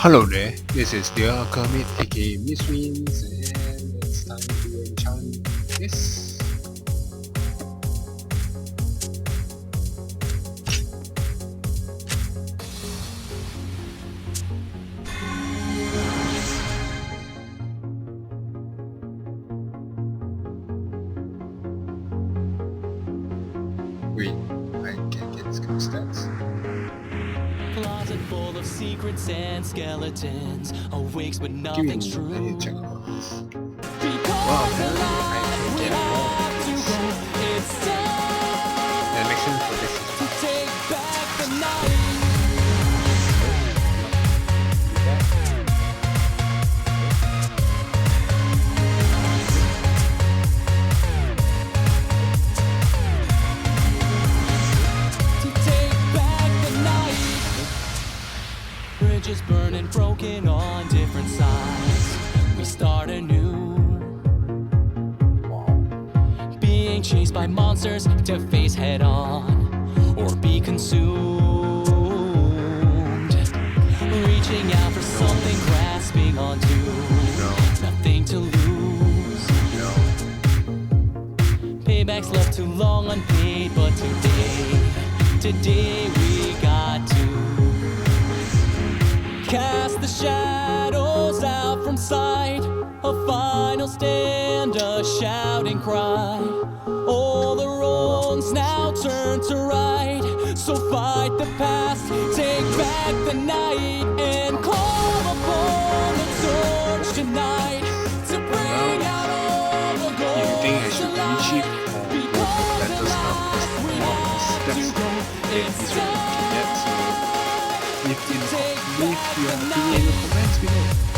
Hello there, this is the Commit aka Miss Wins, and it's time to enchant this. Wait, I can't get skill stats. Closet full of secrets and skeletons, awakes but Give me, nothing's I true. need to check about this. Because Wow, the apparently I life can we get more have of to this. go, it's time The maximum for this is to 5. take back the night. To take back the night. Bridges burning, broken on different sides. We start anew. Being chased by monsters to face head on or be consumed. Reaching out for something, grasping onto nothing to lose. No. Payback's left too long unpaid, but today we got to cast the shadows out from sight. A final stand, a shouting cry. All the wrongs now turn to right. So fight the past, take back the night, and call upon the torch tonight to bring out all the gold. You think I should recheat or go for better stuff because the more steps that this one can get, so leave your opinion in the comments below.